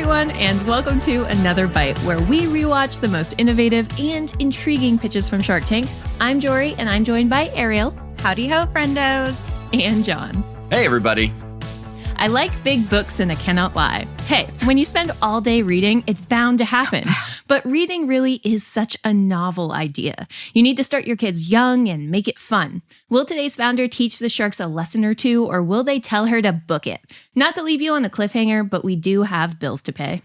everyone, and welcome to Another Bite, where we rewatch the most innovative and intriguing pitches from Shark Tank. I'm Jorie, and I'm joined by Ariel. Howdy ho, friendos. And Jon. Hey, everybody. I like big books and I cannot lie. Hey, when you spend all day reading, it's bound to happen. But reading really is such a novel idea. You need to start your kids young and make it fun. Will today's founder teach the sharks a lesson or two, or will they tell her to book it? Not to leave you on a cliffhanger, but we do have bills to pay.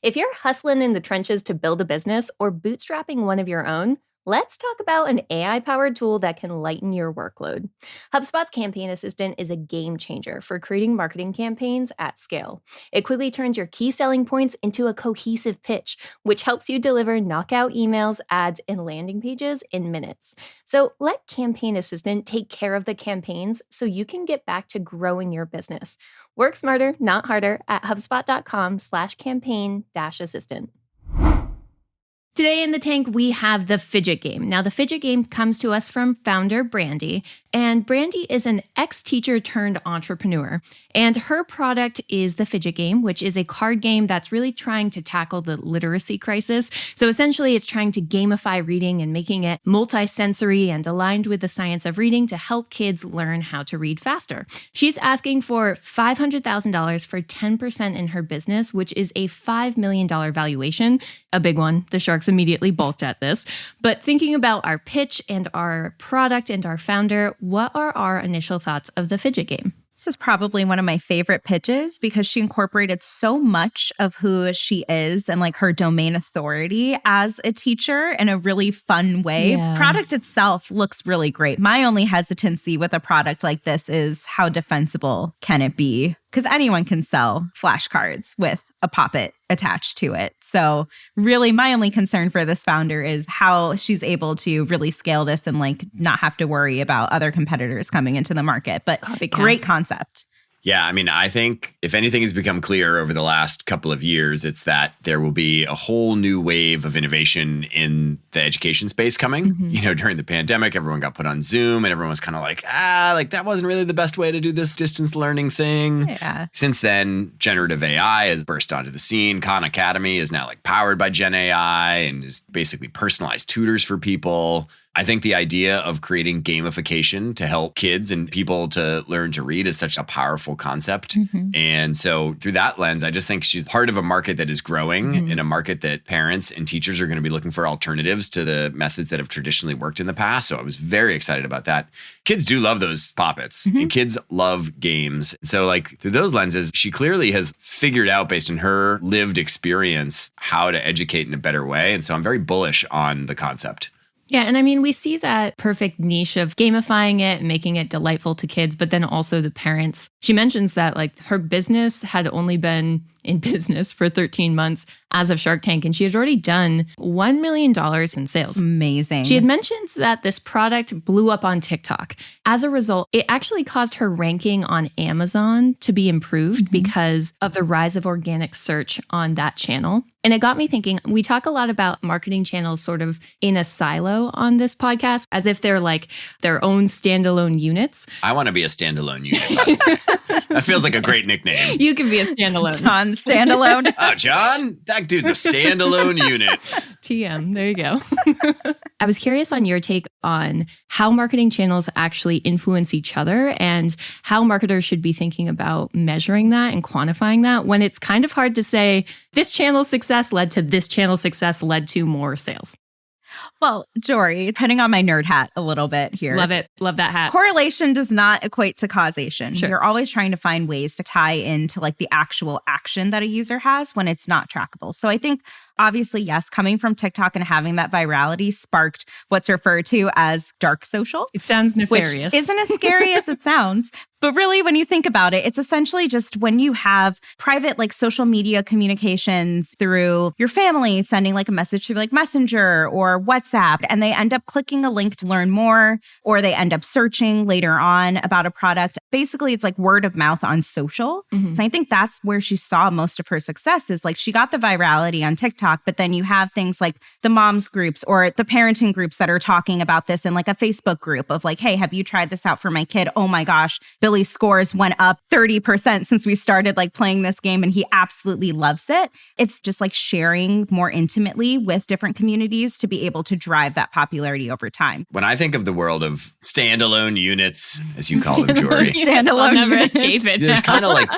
If you're hustling in the trenches to build a business or bootstrapping one of your own, let's talk about an AI-powered tool that can lighten your workload. HubSpot's Campaign Assistant is a game changer for creating marketing campaigns at scale. It quickly turns your key selling points into a cohesive pitch, which helps you deliver knockout emails, ads, and landing pages in minutes. So let Campaign Assistant take care of the campaigns so you can get back to growing your business. Work smarter, not harder at HubSpot.com/campaign-assistant. Today in the tank, we have the Fidget game. Now, the Fidget game comes to us from founder Brandy, and Brandy is an ex-teacher turned entrepreneur. And her product is the Fidget game, which is a card game that's really trying to tackle the literacy crisis. So essentially, it's trying to gamify reading and making it multi-sensory and aligned with the science of reading to help kids learn how to read faster. She's asking for $500,000 for 10% in her business, which is a $5 million valuation, a big one. The Sharks immediately balked at this. But thinking about our pitch and our product and our founder, what are our initial thoughts of the Fidget game? This is probably one of my favorite pitches because she incorporated so much of who she is and like her domain authority as a teacher in a really fun way. Yeah. Product itself looks really great. My only hesitancy with a product like this is how defensible can it be? Because anyone can sell flashcards with a poppet attached to it. So really my only concern for this founder is how she's able to really scale this and like not have to worry about other competitors coming into the market. But Copycats. Great concept. Yeah, I mean, I think if anything has become clear over the last couple of years, it's that there will be a whole new wave of innovation in the education space coming. Mm-hmm. You know, during the pandemic, everyone got put on Zoom and everyone was kind of like, that wasn't really the best way to do this distance learning thing. Yeah. Since then, generative AI has burst onto the scene. Khan Academy is now like powered by Gen AI and is basically personalized tutors for people. I think the idea of creating gamification to help kids and people to learn to read is such a powerful concept. Mm-hmm. And so through that lens, I just think she's part of a market that is growing, Mm-hmm. in a market that parents and teachers are going to be looking for alternatives to the methods that have traditionally worked in the past. So I was very excited about that. Kids do love those poppets Mm-hmm. and kids love games. So like through those lenses, she clearly has figured out based on her lived experience how to educate in a better way. And so I'm very bullish on the concept. Yeah, and I mean, we see that perfect niche of gamifying it and making it delightful to kids, but then also the parents. She mentions that like her business had only been in business for 13 months as of Shark Tank, and she had already done $1 million in sales. Amazing. She had mentioned that this product blew up on TikTok. As a result, it actually caused her ranking on Amazon to be improved because of the rise of organic search on that channel. And it got me thinking, we talk a lot about marketing channels sort of in a silo on this podcast, as if they're like their own standalone units. I want to be a standalone unit. By the way. That feels like a great nickname. You can be a standalone. Jon standalone. Oh, Jon, that dude's a standalone unit. TM, there you go. I was curious on your take on how marketing channels actually influence each other and how marketers should be thinking about measuring that and quantifying that when it's kind of hard to say this channel's success led to this channel's success led to more sales. Well, Jorie, putting on my nerd hat a little bit here. Love it. Love that hat. Correlation does not equate to causation. Sure. You're always trying to find ways to tie into like the actual action that a user has when it's not trackable. So I think obviously, yes, coming from TikTok and having that virality sparked what's referred to as dark social. It sounds nefarious. Which isn't as scary as it sounds. But really, when you think about it, it's essentially just when you have private like social media communications through your family, sending like a message through like Messenger or WhatsApp, and they end up clicking a link to learn more, or they end up searching later on about a product. Basically, it's like word of mouth on social. Mm-hmm. So I think that's where she saw most of her success is like she got the virality on TikTok, but then you have things like the moms groups or the parenting groups that are talking about this in like a Facebook group of like, hey, have you tried this out for my kid? Oh my gosh, Billy's scores went up 30% since we started like playing this game and he absolutely loves it. It's just like sharing more intimately with different communities to be able to drive that popularity over time. When I think of the world of standalone units, as you call them, Jorie, Standalone I'll never units. escape it. there's kind of like,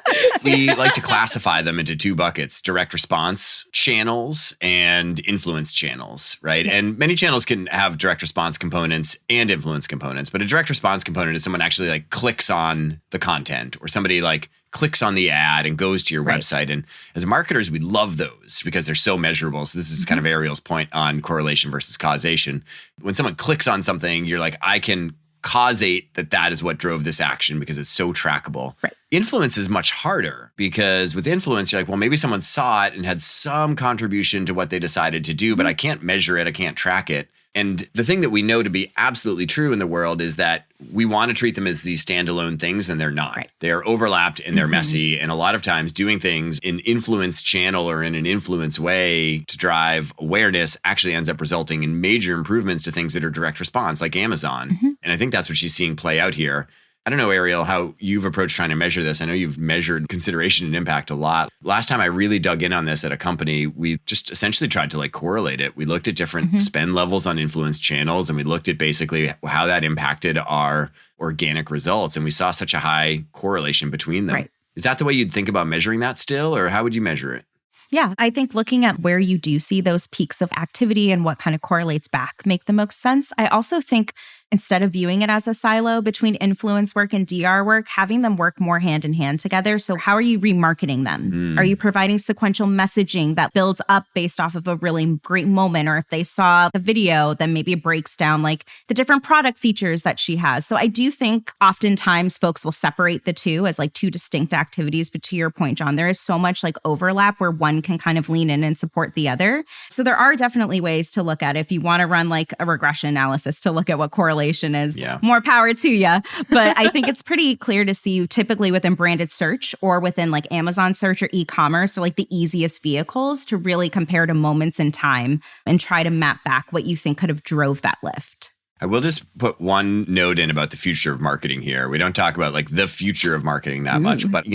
we like to classify them into two buckets: direct response channels and influence channels, right? Yeah. And many channels can have direct response components and influence components, but a direct response component is someone actually like clicks on the content, or somebody like clicks on the ad and goes to your website. And as marketers, we love those because they're so measurable. So this is kind of Ariel's point on correlation versus causation. When someone clicks on something, you're like, I can causate that is what drove this action because it's so trackable. Right. Influence is much harder because with influence, you're like, well, maybe someone saw it and had some contribution to what they decided to do, but I can't measure it. I can't track it. And the thing that we know to be absolutely true in the world is that we want to treat them as these standalone things, and they're not. Right. They're overlapped and they're messy. And a lot of times doing things in influence channel or in an influence way to drive awareness actually ends up resulting in major improvements to things that are direct response, like Amazon. And I think that's what she's seeing play out here. I don't know, Ariel, how you've approached trying to measure this. I know you've measured consideration and impact a lot. Last time I really dug in on this at a company, we just essentially tried to like correlate it. We looked at different spend levels on influence channels, and we looked at basically how that impacted our organic results. And we saw such a high correlation between them. Right. Is that the way you'd think about measuring that still, or how would you measure it? Yeah, I think looking at where you do see those peaks of activity and what kind of correlates back make the most sense. I also think instead of viewing it as a silo between influence work and DR work, having them work more hand in hand together. So how are you remarketing them? Are you providing sequential messaging that builds up based off of a really great moment? Or if they saw the video, then maybe it breaks down like the different product features that she has. So I do think oftentimes folks will separate the two as like two distinct activities. But to your point, Jon, there is so much like overlap where one can kind of lean in and support the other. So there are definitely ways to look at it. If you want to run like a regression analysis to look at what correlation is, more power to you. But I think it's pretty clear to see typically within branded search or within like Amazon search or e-commerce or like the easiest vehicles to really compare to moments in time and try to map back what you think could have drove that lift. I will just put one note in about the future of marketing here. We don't talk about like the future of marketing that much, but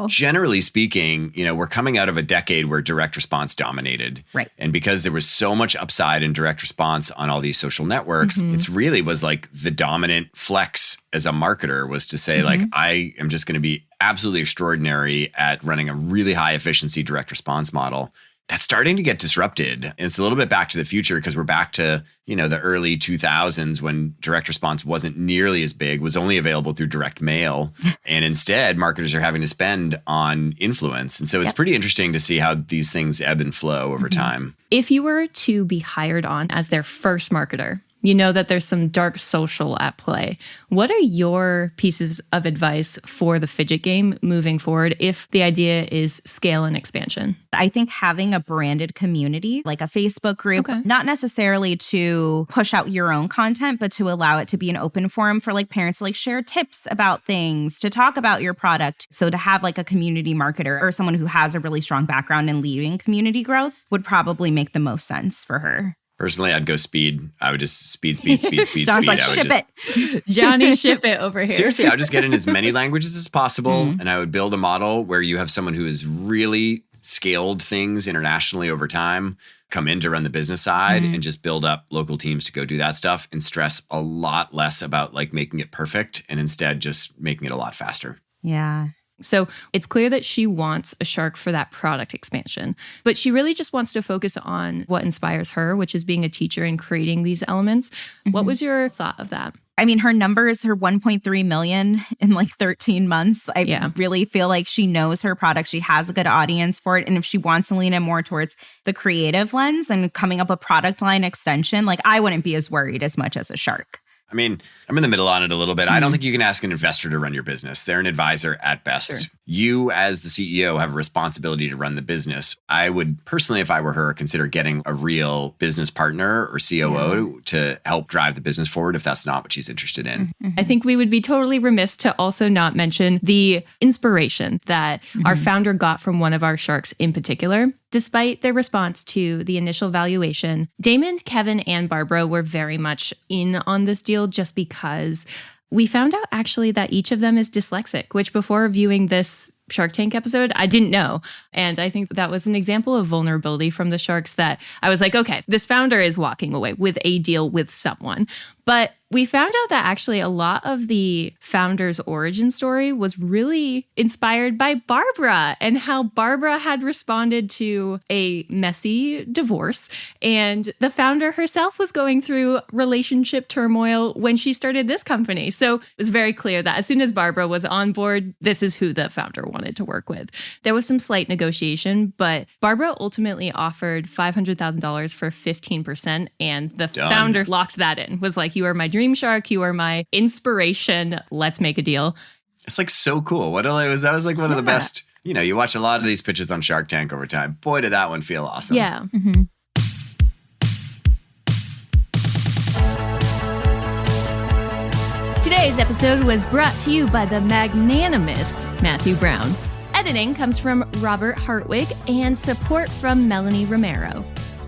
generally speaking, we're coming out of a decade where direct response dominated. Right. And because there was so much upside in direct response on all these social networks, it's really was like the dominant flex as a marketer was to say like, I am just going to be absolutely extraordinary at running a really high efficiency direct response model. That's starting to get disrupted. And it's a little bit back to the future because we're back to, the early 2000s when direct response wasn't nearly as big, was only available through direct mail. And instead, marketers are having to spend on influence. And so it's pretty interesting to see how these things ebb and flow over time. If you were to be hired on as their first marketer, you know that there's some dark social at play. What are your pieces of advice for the Fidget game moving forward if the idea is scale and expansion? I think having a branded community, like a Facebook group, not necessarily to push out your own content, but to allow it to be an open forum for like parents to like share tips about things, to talk about your product. So to have like a community marketer or someone who has a really strong background in leading community growth would probably make the most sense for her. Personally, I'd go speed. I would just speed. John's like, ship it. Johnny, ship it over here. Seriously, I would just get in as many languages as possible. And I would build a model where you have someone who has really scaled things internationally over time, come in to run the business side and just build up local teams to go do that stuff and stress a lot less about like making it perfect and instead just making it a lot faster. Yeah. So it's clear that she wants a shark for that product expansion, but she really just wants to focus on what inspires her, which is being a teacher and creating these elements. What was your thought of that? I mean, her numbers, her 1.3 million in like 13 months. I really feel like she knows her product. She has a good audience for it. And if she wants to lean in more towards the creative lens and coming up with product line extension, like I wouldn't be as worried as much as a shark. I mean, I'm in the middle on it a little bit. I don't think you can ask an investor to run your business. They're an advisor at best. Sure. You, as the CEO, have a responsibility to run the business. I would personally, if I were her, consider getting a real business partner or COO to help drive the business forward if that's not what she's interested in. I think we would be totally remiss to also not mention the inspiration that our founder got from one of our sharks in particular. Despite their response to the initial valuation, Damon, Kevin, and Barbara were very much in on this deal just because we found out actually that each of them is dyslexic, which before viewing this Shark Tank episode, I didn't know. And I think that was an example of vulnerability from the sharks that I was like, okay, this founder is walking away with a deal with someone. But we found out that actually a lot of the founder's origin story was really inspired by Barbara and how Barbara had responded to a messy divorce. And the founder herself was going through relationship turmoil when she started this company. So it was very clear that as soon as Barbara was on board, this is who the founder wanted to work with. There was some slight negotiation, but Barbara ultimately offered $500,000 for 15%. And the founder locked that in, was like, you are my dream shark. You are my inspiration. Let's make a deal. It's like so cool. That was like one of the best. You know, you watch a lot of these pitches on Shark Tank over time. Boy, did that one feel awesome. Yeah. Mm-hmm. Today's episode was brought to you by the magnanimous Matthew Brown. Editing comes from Robert Hartwig and support from Melanie Romero.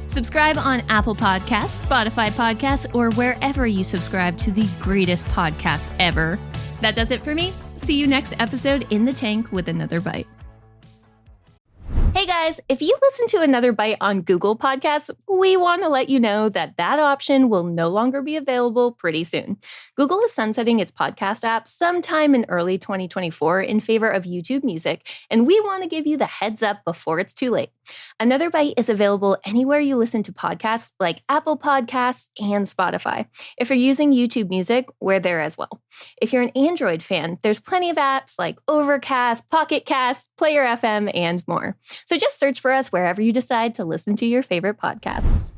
Subscribe on Apple Podcasts, Spotify Podcasts, or wherever you subscribe to the greatest podcasts ever. That does it for me. See you next episode in the tank with another bite. Hey guys, if you listen to Another Bite on Google Podcasts, we want to let you know that that option will no longer be available pretty soon. Google is sunsetting its podcast app sometime in early 2024 in favor of YouTube Music, and we want to give you the heads up before it's too late. Another Bite is available anywhere you listen to podcasts like Apple Podcasts and Spotify. If you're using YouTube Music, we're there as well. If you're an Android fan, there's plenty of apps like Overcast, Pocket Cast, Player FM, and more. So just search for us wherever you decide to listen to your favorite podcasts.